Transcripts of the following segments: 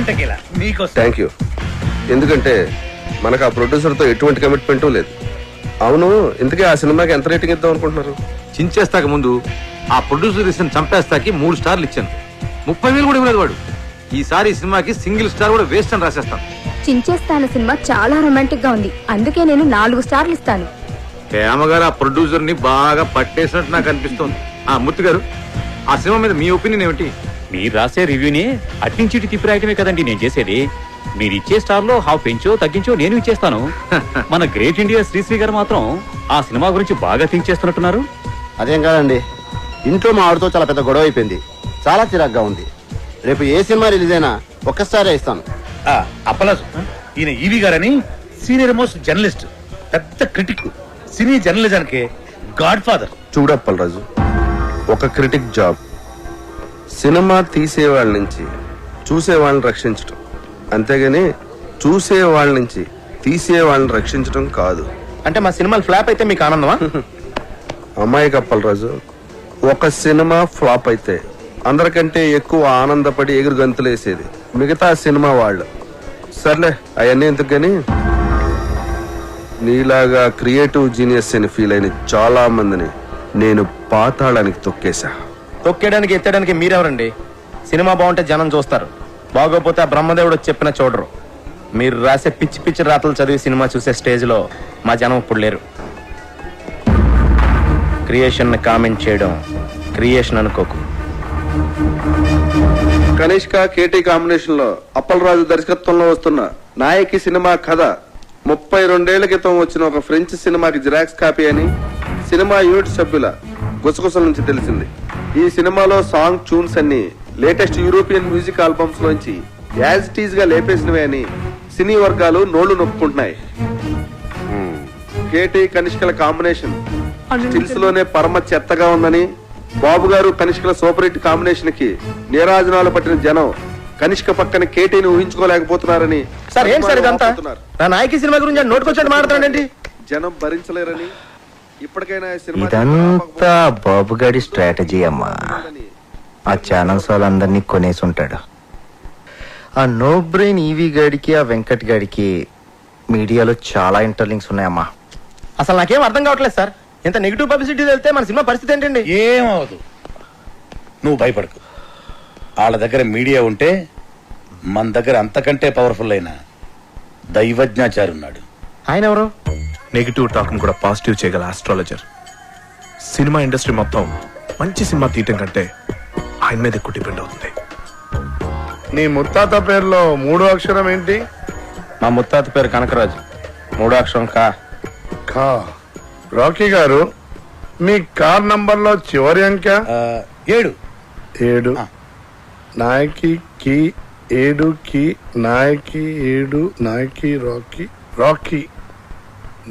వంటకిలా నీకోసం. Thank you. ఎందుకంటే మనకు ఆ ప్రొడ్యూసర్తో ఎటువంటి కమిట్మెంట్ లేదు. అవును, ఇంతకీ ఆ సినిమాకి ఎంత రేటింగ్ ఇద్దాం అనుకుంటున్నారు? చించేస్తాక ముందు ఆ ప్రొడ్యూసర్ ఇచ్చిన చంపేస్తాకి 3 స్టార్లు ఇచ్చాను. 30,000 కూడా ఇవ్వలేదు వాడు. ఈసారి ఈ సినిమాకి సింగిల్ స్టార్ కూడా వేస్ట్ అని రాసేస్తాను. చించేస్తాను సినిమా చాలా రొమాంటిక్ గా ఉంది, అందుకే నేను 4 స్టార్లు ఇస్తాను. హేమగారు ఆ ప్రొడ్యూసర్ ని బాగా పట్టేసినట్టు నాకు అనిపిస్తోంది. మూర్తి గారు, ఆ సినిమా మీద మీ ఒపీనియన్ ఏమిటి? మీరు రాసే రివ్యూని అట్నుంచి ఇటు తిప్పి రాయటమే కదండి నేను చేసేది. మీరు ఇచ్చే స్టార్ లో హాఫ్ పెంచో తగ్గించో నేను ఇచ్చేస్తాను. మన గ్రేట్ ఇండియా శ్రీశ్రీ గారు మాత్రం ఆ సినిమా గురించి బాగా థింక్ చేస్తున్నట్టున్నారు. అదేం కాదండి, ఇంట్లో మా ఆవిడతో చాలా పెద్ద గొడవ అయిపోయింది. చాలా చిరాగ్గా ఉంది. రేపు ఏ సినిమా రిలీజ్ అయినా ఒక్కసారి ఇస్తాను. అప్పలాసు, ఈయన ఈవి గారని సీనియర్ మోస్ట్ జర్నలిస్ట్, పెద్ద క్రిటిక్, సినీ జర్నలిజానికి గాడ్ ఫాదర్. చూడప్పలరాజు, ఒక క్రిటిక్ జాబ్ సినిమా తీసేవాళ్ళ నుంచి చూసేవాళ్ళని రక్షించటం, అంతేగాని చూసేవాళ్ళ నుంచి తీసేవాళ్ళని రక్షించటం కాదు. అంటే మా సినిమాలు ఫ్లాప్ అయితే మీకు ఆనందమా? అమ్మాయి కప్పలరాజు, ఒక సినిమా ఫ్లాప్ అయితే అందరికంటే ఎక్కువ ఆనందపడి ఎగురు గంతులేసేది మిగతా సినిమా వాళ్ళు. సర్లే అవన్నీ ఎందుకు గాని, నీలాగా క్రియేటివ్ జీనియస్ అని ఫీల్ అయిన చాలా మందిని నేను పాతాళానికి తొక్కేశా. తొక్కేయడానికి ఎత్తడానికి మీరెవరండి? సినిమా బాగుంటే జనం చూస్తారు, బాగోపోతే ఆ బ్రహ్మదేవుడు చెప్పిన చూడరు. మీరు రాసే పిచ్చి పిచ్చి రాతలు చదివి సినిమా చూసే స్టేజ్లో మా జనం ఇప్పుడు లేరు. క్రియేషన్ కామెంట్ చేయడం క్రియేషన్ అనుకోకు. కనిష్క కేటీ కాంబినేషన్ లో అప్పలరాజు దర్శకత్వంలో వస్తున్న నాయకి సినిమా కథ 32 ఏళ్ల క్రితం వచ్చిన ఒక ఫ్రెంచ్ సినిమాకి జిరాక్స్ కాపీ అని సినిమా యూనిట్ సభ్యుల గుసగుసల నుంచి తెలిసింది. ఈ సినిమాలో సాంగ్ ట్యూన్స్ అన్ని లేటెస్ట్ యూరోపియన్ మ్యూజిక్ ఆల్బమ్స్ లోంచి యాజ్ ఇట్ ఈజ్ గా లేపేసినవే అని సినీ వర్గాలు నోళ్లు నొప్పుకుంటున్నాయి. కేటీ కనిష్కల కాంబినేషన్ స్టిల్స్ లోనే పరమ చెత్తగా ఉందని, బాబు గారు కనిష్కల సూపర్ హిట్ కాంబినేషన్ కి నీరాజనాలు పట్టిన జనం కనిష్క పక్కన కేటీని ఊహించుకోలేకపోతున్నారని జనం భరించలేరని ఇప్పటికైనా ఇదంతా బాబుగాడి స్ట్రాటజీ అమ్మా. ఆ ఛానల్స్ వాళ్ళందరినీ కొనేసి ఉంటాడు. ఆ నో బ్రెయిన్ ఈవీ గాడికి ఆ వెంకట్ గాడికి మీడియాలో చాలా ఇంటర్లింక్స్ ఉన్నాయమ్మా. అసలు నాకేం అర్థం కావట్లేదు సార్. ఇంత నెగిటివ్ పబ్లిసిటీ వెళ్తే మన సినిమా పరిస్థితి ఏంటండి? ఏమవదు, నువ్వు భయపడకు. వాళ్ళ దగ్గర మీడియా ఉంటే మన దగ్గర అంతకంటే పవర్ఫుల్ అయిన దైవజ్ఞాచారి ఉన్నాడు. ఆయన ఎవరు? నెగిటివ్ టాక్ కూడా పాజిటివ్ చేయగల ఆస్ట్రాలజర్. సినిమా ఇండస్ట్రీ మొత్తం మంచి సినిమా తీయటం కంటే ఆయన మీద ఎక్కువ డిపెండ్ అవుతుంది. నీ ముత్తాత పేరులో 3వ అక్షరం ఏంటి? మా ముత్తాత పేరు కనకరాజు. 3వ అక్షరం కా. రాకీ గారు, మీ కార్ నంబర్ లో చివరి అంక 7. నాయకి కి 7 కి నాయకి 7 నాయకి రాకీ.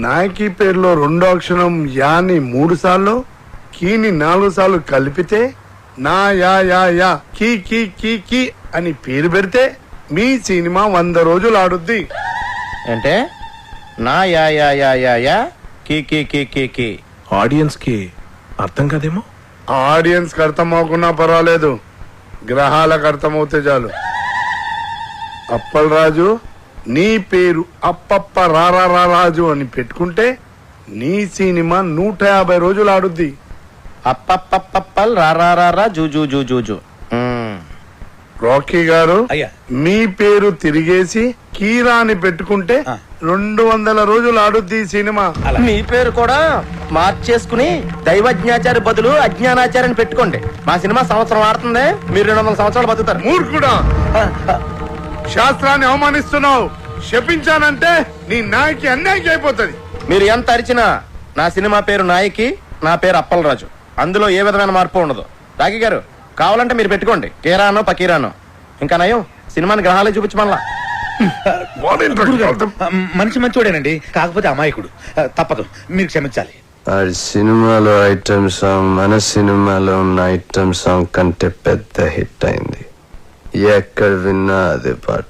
నాయకి పేరులో 2వ అక్షరం యాని 3 సార్లు, కీని 4 సార్లు కలిపితే నా యా కీ కీ కీ కీ అని పేరు పెడితే మీ సినిమా 100 రోజులు ఆడుద్ది. అంటే నా యా కీ కీ కీ కీ కీ. ఆడియన్స్ కి అర్థం కాదేమో. ఆడియన్స్ కి అర్థం అవ్వకున్నా పర్వాలేదు, గ్రహాలకు అర్థమవుతే చాలు. అప్పలరాజు, నీ పేరు అప్పప్ప రారాజు అని పెట్టుకుంటే నీ సినిమా 150 రోజులు ఆడుద్ది. అప్పప్పప్పల్ రారారా జూజూ. రాకీ గారు, అయ్యా, మీ పేరు తిరిగేసి కీరా అని పెట్టుకుంటే 200 రోజులు ఆడుద్ది ఈ సినిమా. మీ పేరు కూడా మార్చేసుకుని దైవజ్ఞాచారి బదులు అజ్ఞానాచార్యని పెట్టుకోండి. మా సినిమా సంవత్సరం ఆడుతుంది, మీరు 200 సంవత్సరాలు బతుకుతారు. మూర్ఖుడా, శాస్త్రాన్ని అవమానిస్తున్నావు. శపించానంటే నీ నాయకి అన్యాయం అయిపోతుంది. మీరు ఎంత అరిచినా నా సినిమా పేరు నాయకి, నా పేరు అప్పలరాజు. అందులో ఏ విధమైన మార్పు ఉండదు. రాకీ గారు, కావాలంటే మీరు పెట్టుకోండి కేరానో పకీరానో. ఇంకా నయం, సినిమాని గ్రహాలే చూపించమల్లా. మనిషి మంచోడేనండి, కాకపోతే అమాయకుడు. తప్పదు, మీరు క్షమించాలి. సినిమాలో ఐటమ్ సాంగ్ మన సినిమాలో ఉన్న ఐటమ్ సాంగ్ కంటే పెద్ద హిట్ అయింది. ఎక్కడ విన్నా అదే పాట.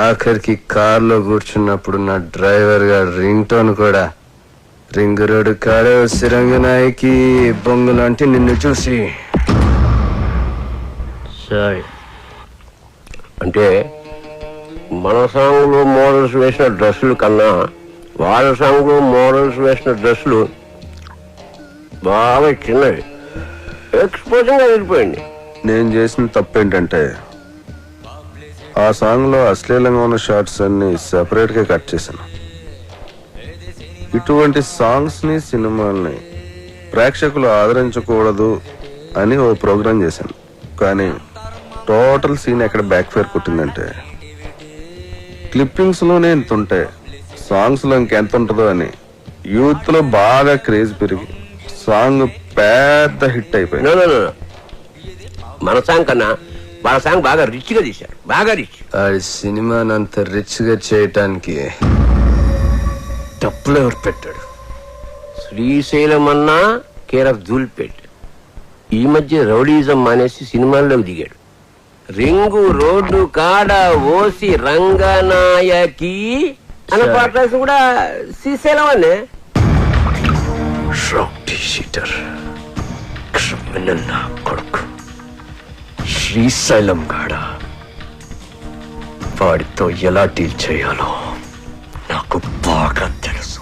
ఆఖరికి కార్లో కూర్చున్నప్పుడు నా డ్రైవర్ గా రింగ్ టోన్ కూడా రింగు రోడ్డు కాడ సిరంగనాయకి బొంగులాంటి నిన్ను చూసి. సారీ, అంటే మన సాంగ్లో మోడల్స్ వేసిన డ్రెస్సులు కన్నా వాళ్ళ సాంగ్లో మోడల్స్ వేసిన డ్రెస్సులు బాగా చిన్నవి, ఎక్స్పోజింగ్ వెళ్ళిపోయింది. నేను చేసిన తప్పు ఏంటంటే ఆ సాంగ్ లో అశ్లీలంగా ఉన్న షార్ట్స్ అన్ని సెపరేట్ గా కట్ చేశాను. ఇటువంటి సాంగ్స్ ని సినిమాల్ని ప్రేక్షకులు ఆదరించకూడదు అని ఓ ప్రోగ్రాం చేశాను. కానీ టోటల్ సీన్ ఎక్కడ బ్యాక్ ఫైర్ కొట్టిందంటే క్లిప్పింగ్స్ లోనే ఇంత ఉంటే సాంగ్స్ లో ఇంకెంత ఉంటుందో అని యూత్ లో బాగా క్రేజ్ పెరిగి సాంగ్ పెద్ద హిట్ అయిపోయింది. మన సాంగ్ కన్నా వాళ్ళ సాంగ్ బాగా రిచ్ గా తీశారు, బాగా రిచ్. ఆ సినిమాని అంత రిచ్ గా చేయటానికి డబ్బులు ఎవరు పెట్టాడు? శ్రీశైలం అన్నా కేర్ ఆఫ్ ధూల్పేట్. ఈ మధ్య రౌడీజం మానేసి సినిమాల్లోకి దిగాడు. రింగు రోడ్డు కాడ ఓసి రంగనాయకి అనే పాట కూడా శ్రీశైలం అనే. రౌడీ షీటర్, క్రిమినల్ నా కొడుకు శ్రీశైలం గాడ. వాడితో ఎలా డీల్ చేయాలో నాకు బాగా తెలుసు.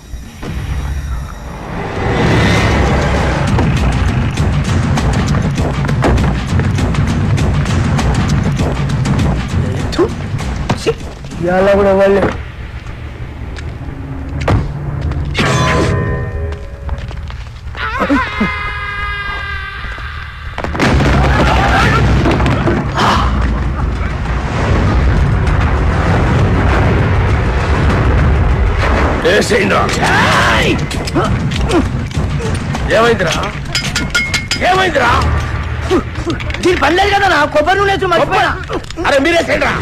ఇవాళ కూడా వాళ్ళు ఏమైందిరా ఏమైందిరా? దీని పనిలేదు కదా నా కొబ్బరి నూనె వేసి మర్చిపోయా. అరే మీరేసేయండి రా,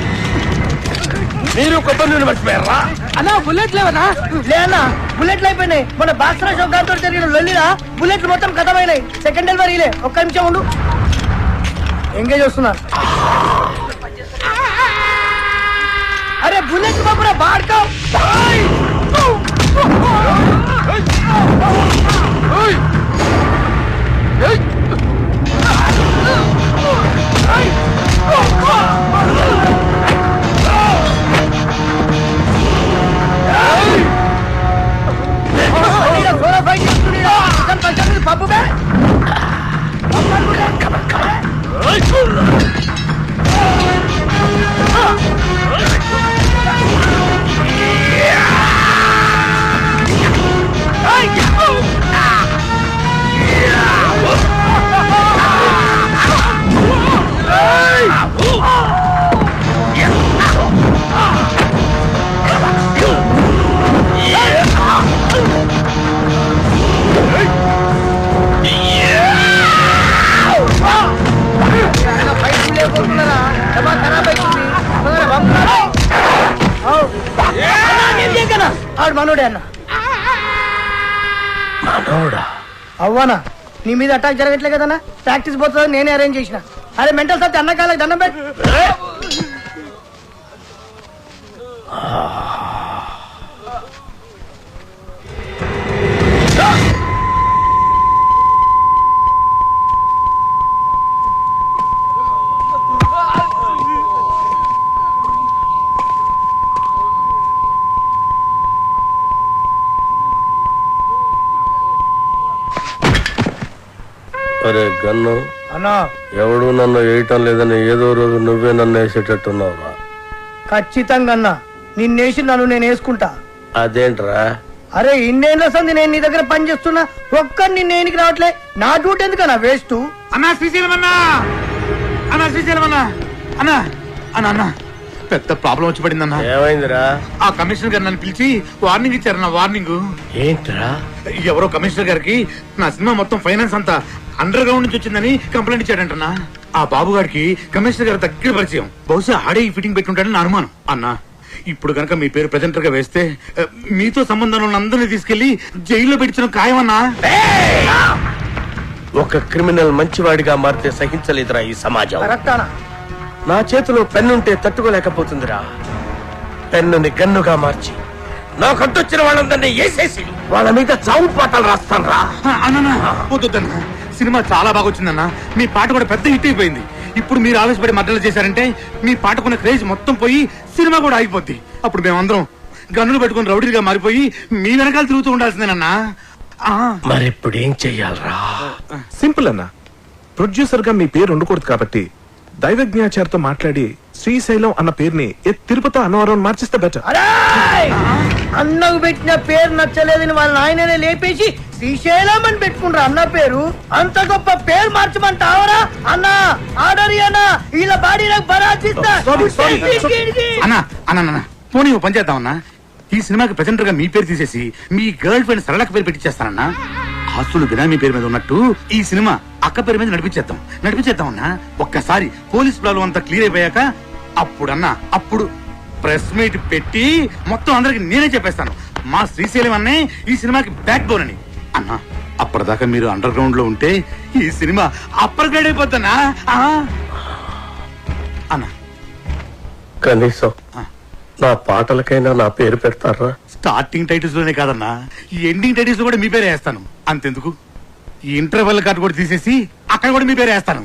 మీరు కొబ్బరి నూనె మర్చిపోయారా? అన్నా బుల్లెట్ లేవనా? లేదన్నా, బుల్లెట్లు అయిపోయినాయి. మన బాక్సరా షోకాంతో జరిగిన లొల్లిరా బుల్లెట్లు మొత్తం ఖతమైనాయి. సెకండ్ డెలివరీలే. ఒక్క నిమిషం ఉండు, ఎంగేజ్ వస్తున్నా. అరే బుల్లెట్ బాబురా బాడుకో. పప్పు ఆడు మనోడే అన్న. మనోడా? అవ్వనా, నీ మీద అటాక్ జరగట్లే కదన్నా. ప్రాక్టీస్ పోతుంది నేనే అరేంజ్ చేసిన. అరే మెంటల్ సత్తి అన్నకాలకు దండం పెట్టి. అరే గన్ను అన్నా, ఎవడు నన్ను వేయటం లేదని ఏదో రోజు నువ్వే నన్ను వేసేటట్టున్నావా? ఖచ్చితంగా అన్నా, నిన్నేసి నన్ను నేను వేసుకుంటా. అదేంట్రా? అరే ఇన్నేళ్ళ సంది నేను నీ దగ్గర పని చేస్తున్నా, ఒక్కరు నిన్నేనికి రావట్లే. నా డ్యూటీ ఎందుకన్నా వేస్ట్? అన్నా శ్రీశైలం అన్నా, అన్నా శ్రీశైలం అన్నా, అన్నా అన్నా అన్నా పెద్ద ప్రాబ్లం వచ్చి పడిందన్నా. ఏమైందిరా? ఆ కమిషనర్ గారు నన్ను పిలిచి వార్నింగ్ ఇచ్చారన్నా. వార్నింగ్ ఏంట్రా? ఎవరో కమిషనర్ గారికి నా సినిమా మొత్తం ఫైనాన్స్ అంతా అండర్ గ్రౌండ్ నుంచి వచ్చిందని కంప్లైంట్ ఇచ్చాడంటన్నా. ఆ బాబు గారికి కమిషనర్ గారు దగ్గర పరిచయం. బహుశా ఆడే ఈ ఫిట్టింగ్ పెట్టుంటాడని నా అనుమానం. అన్నా ఇప్పుడు కనుక మీ పేరు ప్రెజెంటర్ గా వేస్తే మీతో సంబంధం ఉన్న అందరినీ తీసుకెళ్లి జైల్లో పెట్టించడం ఖాయమన్నా. ఒక క్రిమినల్ మంచివాడిగా మారితే సహించలేదురా ఈ సమాజం. నా చేతిలో పెన్నుంటే తట్టుకోలేకపోతుందిరా. పెన్నుని గన్నుగా మార్చి నా కట్టొచ్చిన వాళ్ళందరినీ వేసేసి వాళ్ళ మీద చావు పాటలు రాస్తాను రా. అన్నా వద్దన్నా, సినిమా చాలా బాగా వచ్చిందన్నా. మీ పాట కూడా పెద్ద హిట్ అయిపోయింది. ఇప్పుడు మీరు ఆవేశపడి మద్దతు చేశారంటే మీ పాటకున్న క్రేజ్ మొత్తం పోయి సినిమా కూడా ఆగిపోద్ది. అప్పుడు మేమందరం గన్నులు పెట్టుకుని రౌడీలుగా మారిపోయి మీ వెనకాల తిరుగుతూ ఉండాల్సిందేనన్నా. మరి ఇప్పుడు ఏం చెయ్యాలరా? సింపుల్ అన్న, ప్రొడ్యూసర్ గా మీ పేరు ఉండకూడదు కాబట్టి దైవజ్ఞాచారితో మాట్లాడి శ్రీశైలం అన్న పేరుని తిరుపతి అన్నవరం మార్చిస్తే బెటర్. అన్నకు పెట్టిన పేరు నచ్చలేదని వాళ్ళ ఆయననే లేపేసి శ్రీశైలం అని పెట్టుకుంటారు అన్న పేరు. అంత గొప్ప పేరు మార్చమంటావరా అన్న? ఆర్డర్ అన్నా, వీళ్ళ బాడీ నాకు బరాచిస్తా. అన్నా అన్న పోనీ ఓ పని చేద్దామన్నా, ఈ సినిమాకి ప్రెజెంటర్ గా మీ పేరు తీసేసి మీ గర్ల్ ఫ్రెండ్ సరళక్క పేరు పెట్టించేస్తానన్నా. ఆస్తులు బినామీ పేరు మీద ఉన్నట్టు ఈ సినిమా అక్క పేరు మీద నడిపించేద్దామన్నా. ఒక్కసారి పోలీస్ ప్రాబ్లం అంతా క్లియర్ అయిపోయాక అప్పుడు ప్రెస్ మీట్ పెట్టి మొత్తం అందరికి నేనే చెప్పేస్తాను మా శ్రీశైలం అన్నే ఈ సినిమాకి బ్యాక్ బోన్ అని. అన్నా అప్పటిదాకా మీరు అండర్ గ్రౌండ్ లో ఉంటే ఈ సినిమా అప్పర్ గ్రేడ్ అయిపోతానా అన్నా? కనీసం నా పాటలకైనా నా పేరు పెడతారా? స్టార్టింగ్ టైటిల్స్ లోనే కాదన్నా, ఈ ఎండింగ్ టైటిల్స్ కూడా మీ పేరే వేస్తాను. అంతెందుకు, ఈ ఇంటర్వెల్ కార్డు కూడా తీసేసి అక్కడ కూడా మీ పేరే వేస్తాను.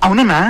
అవునన్నా?